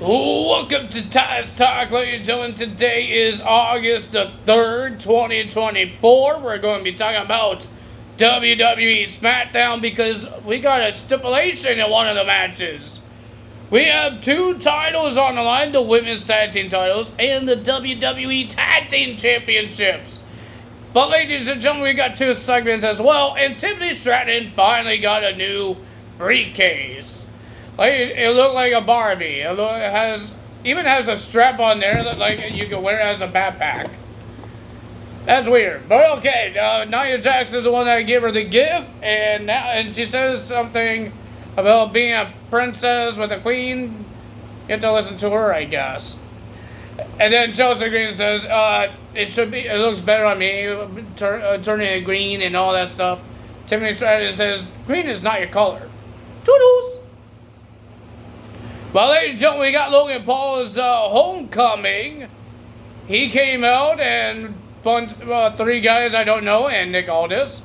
Welcome to Taz Talk, ladies and gentlemen. Today is August the 3rd, 2024. We're going to be talking about WWE Smackdown because we got a stipulation in one of the matches. We have two titles on the line, the Women's Tag Team titles and the WWE Tag Team Championships. But ladies and gentlemen, we got two segments as well, and Tiffany Stratton finally got a new briefcase. Like, it looked like a Barbie. It has a strap on there that like you can wear it as a backpack. That's weird, but okay. Nia Jackson's the one that gave her the gift, and she says something about being a princess with a queen. You have to listen to her, I guess. And then Chelsea Green says, it looks better on me, turning it green and all that stuff. Tiffany Stratton says, green is not your color. Toodles! Well, ladies and gentlemen, we got Logan Paul's homecoming. He came out and punched three guys I don't know and Nick Aldis.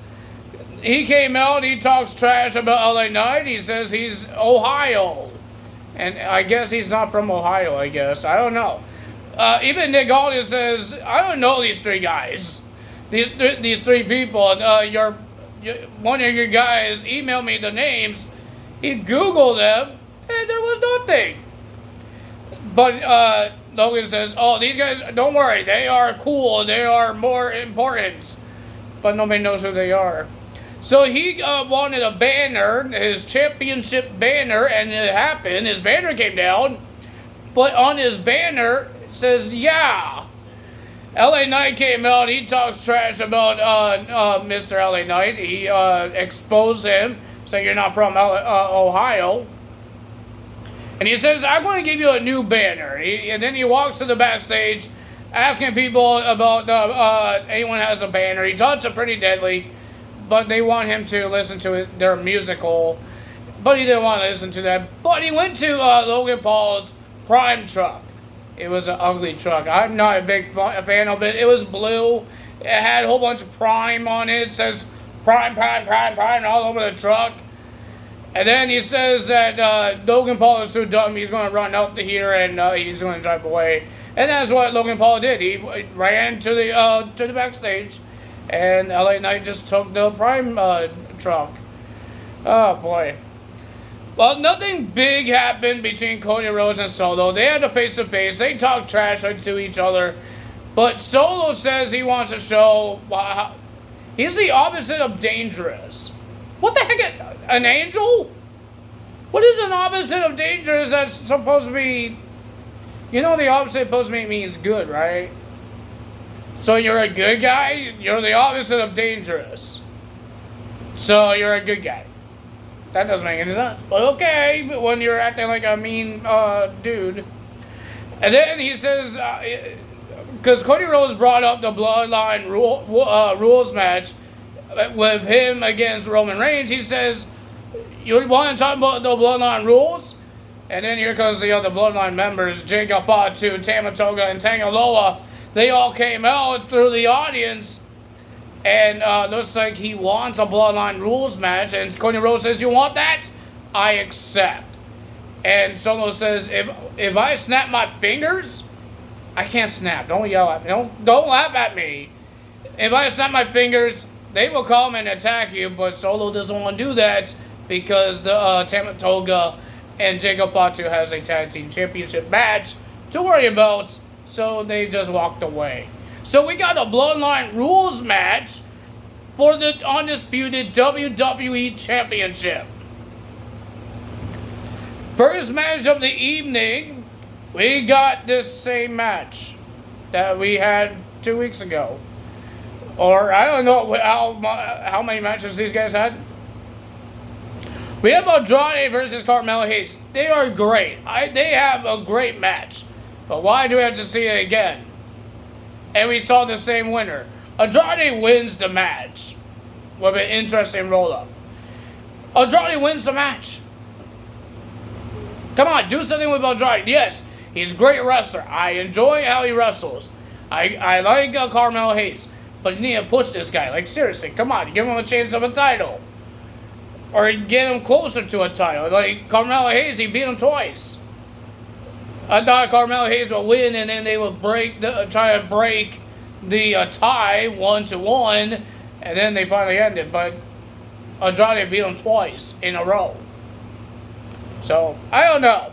He came out, he talks trash about LA Knight. He says he's Ohio. And I guess he's not from Ohio, I guess. I don't know. Even Nick Aldis says, I don't know these three guys. These three people. One of your guys emailed me the names. He Googled them. And there was nothing. But Logan says, oh, these guys, don't worry. They are cool. They are more important. But nobody knows who they are. So he wanted a banner, his championship banner, and it happened. His banner came down. But on his banner, it says, yeah. LA Knight came out. He talks trash about Mr. LA Knight. He exposed him, saying you're not from Ohio. And he says, I'm going to give you a new banner. And then he walks to the backstage, asking people about anyone has a banner. He talks to Pretty Deadly, but they want him to listen to their musical. But he didn't want to listen to that. But he went to Logan Paul's Prime truck. It was an ugly truck. I'm not a big fan of it. It was blue. It had a whole bunch of Prime on it. It says Prime, all over the truck. And then he says that Logan Paul is too dumb. He's going to run out to here and he's going to drive away. And that's what Logan Paul did. He ran to the backstage, and LA Knight just took the Prime truck. Oh boy. Well, nothing big happened between Cody Rhodes and Solo. They had a face-to-face. They talked trash to each other. But Solo says he wants to show he's the opposite of dangerous. What the heck? An angel? What is an opposite of dangerous that's supposed to be... You know the opposite supposed to means good, right? So you're a good guy? You're the opposite of dangerous. So you're a good guy. That doesn't make any sense. But okay, but when you're acting like a mean dude. And then he says... Because Cody Rhodes brought up the Bloodline rules match with him against Roman Reigns. He says, you want to talk about the Bloodline rules? And then here comes the other Bloodline members, Jacob Fatu, Tamatoga, and Tangaloa. They all came out through the audience, and looks like he wants a Bloodline rules match. And Cody Rhodes says, you want that? I accept. And Solo says, if I snap my fingers, I can't snap. Don't yell at me. Don't laugh at me. If I snap my fingers, they will come and attack you, but Solo doesn't want to do that because the Tamatoga and Jacob Fatu has a tag team championship match to worry about, so they just walked away. So we got a Bloodline rules match for the undisputed WWE Championship. First match of the evening, we got this same match that we had 2 weeks ago. Or, I don't know how many matches these guys had. We have Andrade versus Carmelo Hayes. They are great. They have a great match. But why do we have to see it again? And we saw the same winner. Andrade wins the match with an interesting roll-up. Andrade wins the match. Come on, do something with Andrade. Yes, he's a great wrestler. I enjoy how he wrestles. I like Carmelo Hayes. But you need to push this guy. Like, seriously, come on. Give him a chance of a title. Or get him closer to a title. Like, Carmelo Hayes, he beat him twice. I thought Carmelo Hayes would win, and then they would try to break the tie 1-1, and then they finally ended. But Andrade beat him twice in a row. So I don't know.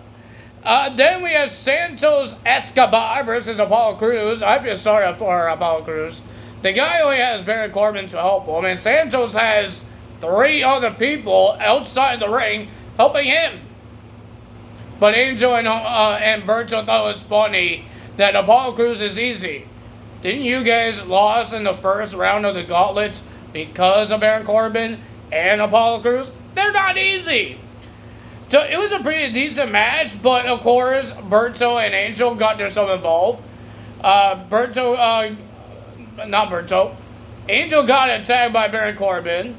Then we have Santos Escobar versus Apollo Crews. I feel sorry for Apollo Crews. The guy only has Baron Corbin to help him, and Santos has 3 other people outside the ring helping him. But Angel and Berto thought it was funny that Apollo Crews is easy. Didn't you guys lose in the first round of the Gauntlets because of Baron Corbin and Apollo Crews? They're not easy. So it was a pretty decent match, but of course, Berto and Angel got themselves involved. Angel got attacked by Baron Corbin,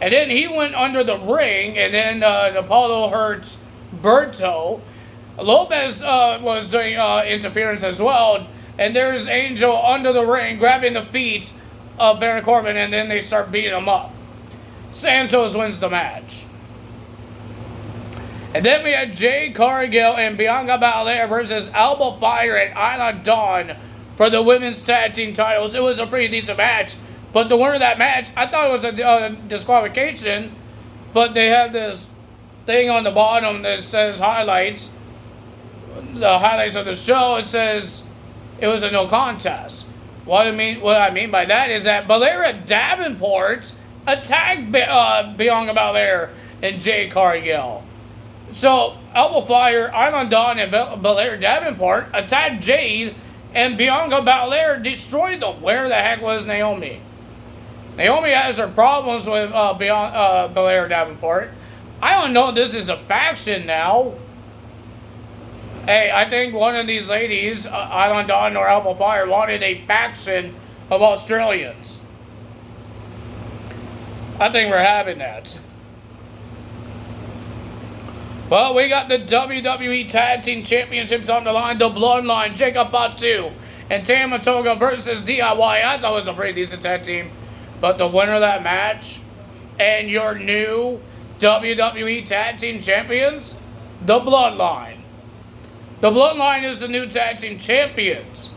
and then he went under the ring, and then Apollo hurt Berto. Lopez was doing interference as well, and there's Angel under the ring grabbing the feet of Baron Corbin, and then they start beating him up. Santos wins the match. And then we had Jade Cargill and Bianca Belair versus Alba Fire and Isla Dawn for the women's tag team titles. It was a pretty decent match, but the winner of that match, I thought it was a disqualification, but they have this thing on the bottom that says highlights, the highlights of the show. It says it was a no contest. What I mean by that is that Belair Davenport attacked Bianca Belair and Jade Cargill. So, Alba Fire, Island Dawn, and Belair Davenport attacked Jade, and Bianca Belair destroyed them. Where the heck was Naomi? Naomi has her problems with Belair Davenport. I don't know if this is a faction now. Hey, I think one of these ladies, Island Dawn or Alba Fire, wanted a faction of Australians. I think we're having that. Well, we got the WWE Tag Team Championships on the line. The Bloodline, Jacob Fatu and Tama Tonga versus DIY. I thought it was a pretty decent tag team. But the winner of that match and your new WWE Tag Team Champions, the Bloodline. The Bloodline is the new Tag Team Champions.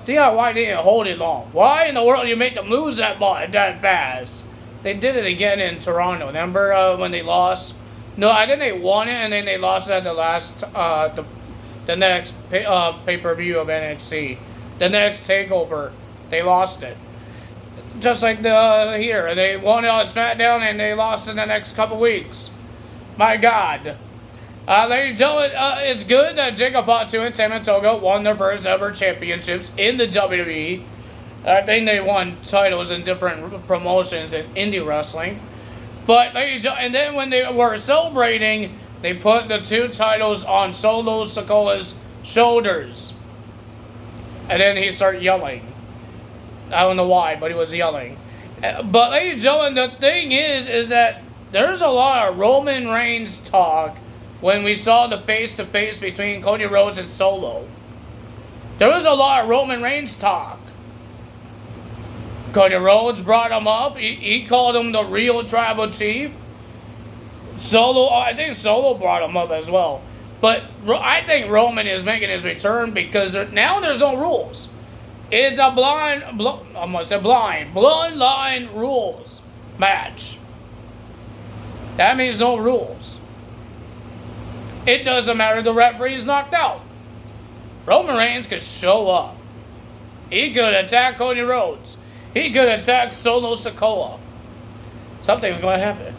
DIY didn't hold it long. Why in the world you make them lose that fast? They did it again in Toronto. Remember when they lost? No, I think they won it, and then they lost at the last, the next pay-per-view of NXT. The next takeover, they lost it. Just like here, they won it on Smackdown, and they lost in the next couple weeks. My God. Ladies and gentlemen, it's good that Jacob Fatu and Tama Tonga won their first ever championships in the WWE. I think they won titles in different promotions in indie wrestling. But, and then when they were celebrating, they put the 2 titles on Solo Sikoa's shoulders. And then he started yelling. I don't know why, but he was yelling. But, ladies and gentlemen, the thing is that there's a lot of Roman Reigns talk when we saw the face-to-face between Cody Rhodes and Solo. There was a lot of Roman Reigns talk. Cody Rhodes brought him up. He called him the real tribal chief. I think Solo brought him up as well. But I think Roman is making his return because now there's no rules. It's a bloodline rules match. That means no rules. It doesn't matter if the referee's knocked out. Roman Reigns could show up. He could attack Cody Rhodes. He could attack Solo Sikoa. Something's going to happen.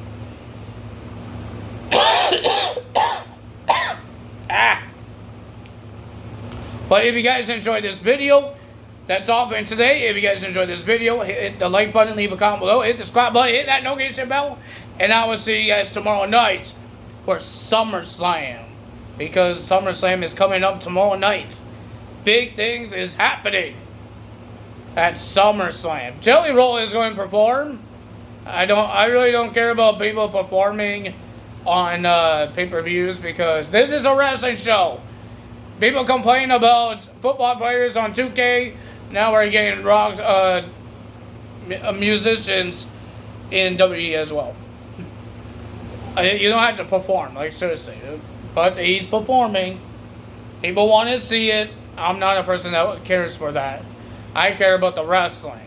But if you guys enjoyed this video, that's all for today. If you guys enjoyed this video, hit the like button, leave a comment below, hit the subscribe button, hit that notification bell, and I will see you guys tomorrow night for SummerSlam. Because SummerSlam is coming up tomorrow night. Big things is happening at SummerSlam. Jelly Roll is going to perform. I really don't care about people performing on pay-per-views because this is a wrestling show. People complain about football players on 2K. Now we're getting rock musicians in WWE as well. You don't have to perform, like seriously. But he's performing. People want to see it. I'm not a person that cares for that. I care about the wrestling.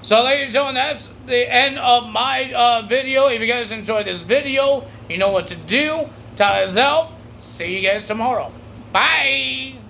So, ladies and gentlemen, that's the end of my video. If you guys enjoyed this video, you know what to do. Tell us out. See you guys tomorrow. Bye.